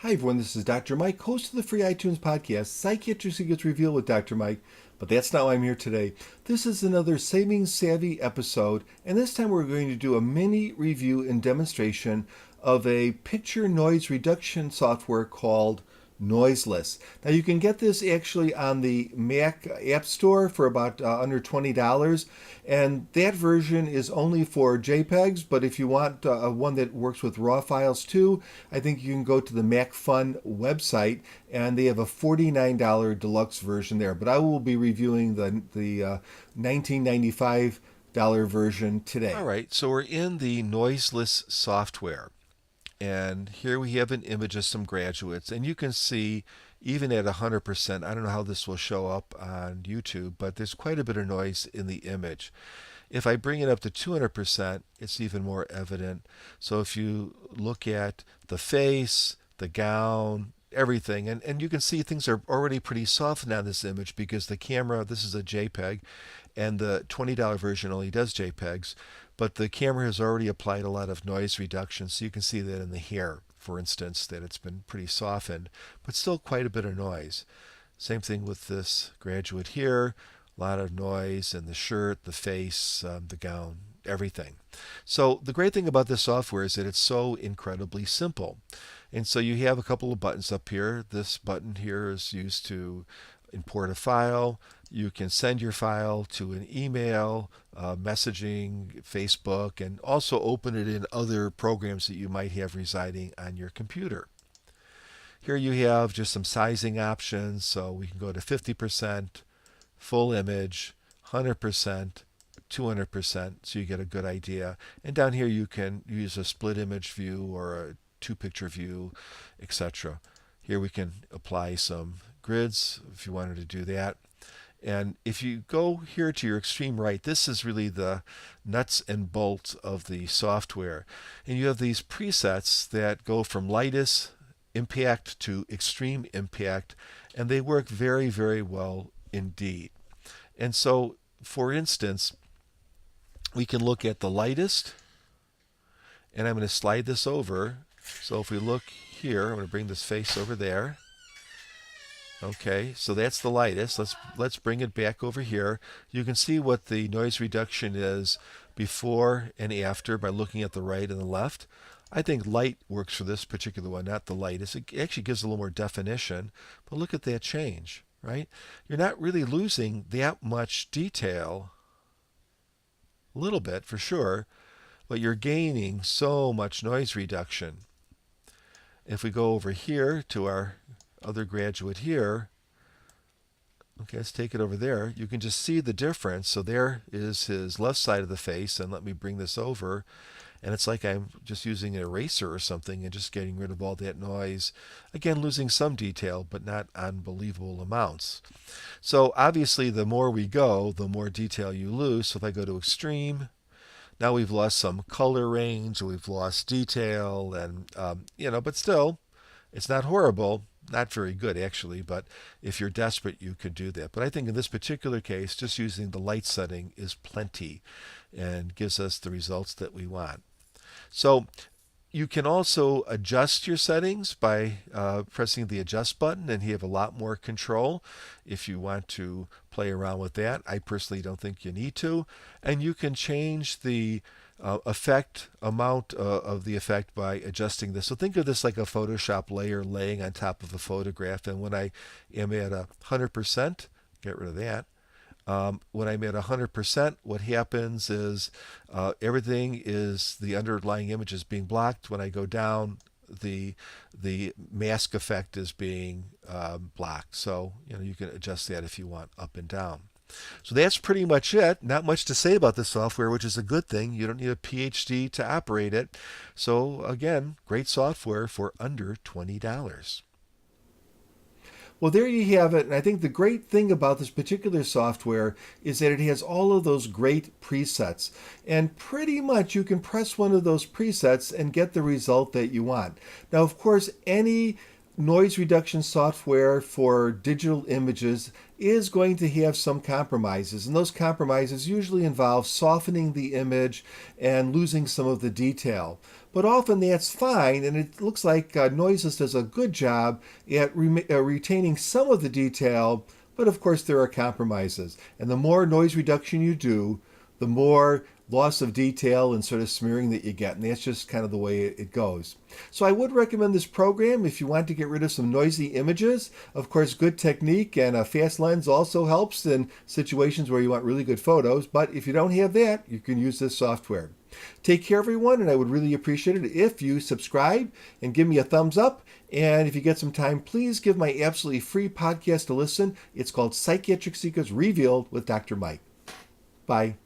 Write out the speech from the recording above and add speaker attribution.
Speaker 1: Hi everyone, this is Dr. Mike, host of the free iTunes podcast, Psychiatric Secrets Revealed with Dr. Mike, but that's not why I'm here today. This is another Saving Savvy episode, and this time we're going to do a mini review and demonstration of a picture noise reduction software called Noiseless. Now you can get this actually on the Mac App Store for about under $20, and that version is only for JPEGs, but if you want one that works with RAW files too, I think you can go to the MacFun website, and they have a $49 deluxe version there. But I will be reviewing the $19.95 version
Speaker 2: All
Speaker 1: today.
Speaker 2: right, so we're in the Noiseless software. And here we have an image of some graduates. And you can see, even at 100%, I don't know how this will show up on YouTube, but there's quite a bit of noise in the image. If I bring it up to 200%, it's even more evident. So if you look at the face, the gown, everything, and you can see things are already pretty softened on this image because the camera, this is a JPEG, and the $20 version only does JPEGs, but the camera has already applied a lot of noise reduction, so you can see that in the hair, for instance, that it's been pretty softened, but still quite a bit of noise. Same thing with this graduate here, a lot of noise in the shirt, the face, the gown, everything. So the great thing about this software is that it's so incredibly simple. And so you have a couple of buttons up here. This button here is used to import a file. You can send your file to an email, messaging, Facebook, and also open it in other programs that you might have residing on your computer. Here you have just some sizing options, so we can go to 50%, full image, 100%, 200%, so you get a good idea. And down here you can use a split image view or a two-picture view, etc. Here we can apply some grids if you wanted to do that. And if you go here to your extreme right, this is really the nuts and bolts of the software. And you have these presets that go from lightest impact to extreme impact, and they work very, very well indeed. And so, for instance, we can look at the lightest, and I'm going to slide this over. So if we look here, I'm going to bring this face over there. Okay, so that's the lightest. Let's bring it back over here. You can see what the noise reduction is before and after by looking at the right and the left. I think light works for this particular one, not the lightest. It actually gives a little more definition, but look at that change, right? You're not really losing that much detail, a little bit for sure, but you're gaining so much noise reduction. If we go over here to our other graduate here, okay, let's take it over there. You can just see the difference. So there is his left side of the face, and let me bring this over. And it's like I'm just using an eraser or something and just getting rid of all that noise. Again, losing some detail, but not unbelievable amounts. So obviously, the more we go, the more detail you lose. So if I go to extreme, now we've lost some color range, we've lost detail, and but still, it's not horrible. Not very good, actually, but if you're desperate, you could do that. But I think in this particular case, just using the light setting is plenty and gives us the results that we want. So you can also adjust your settings by pressing the adjust button, and you have a lot more control if you want to play around with that. I personally don't think you need to. And you can change the effect amount of the effect by adjusting this. So think of this like a Photoshop layer laying on top of a photograph. And when I am at 100%, get rid of that. When I'm at 100%, what happens is everything is the underlying image is being blocked. When I go down, the mask effect is being blocked. So you can adjust that if you want up and down. So that's pretty much it. Not much to say about this software, which is a good thing. You don't need a PhD to operate it. So again, great software for under $20.
Speaker 1: Well, there you have it. And I think the great thing about this particular software is that it has all of those great presets. And pretty much you can press one of those presets and get the result that you want. Now, of course, any noise reduction software for digital images is going to have some compromises, and those compromises usually involve softening the image and losing some of the detail. But often that's fine, and it looks like Noiseless does a good job at retaining some of the detail, but of course there are compromises. And the more noise reduction you do, the more loss of detail and sort of smearing that you get, and that's just kind of the way it goes. So I would recommend this program if you want to get rid of some noisy images. Of course, good technique and a fast lens also helps in situations where you want really good photos, but if you don't have that, you can use this software. Take care, everyone, and I would really appreciate it if you subscribe and give me a thumbs up. And if you get some time, please give my absolutely free podcast a listen. It's called Psychiatric Secrets Revealed with Dr. Mike. Bye.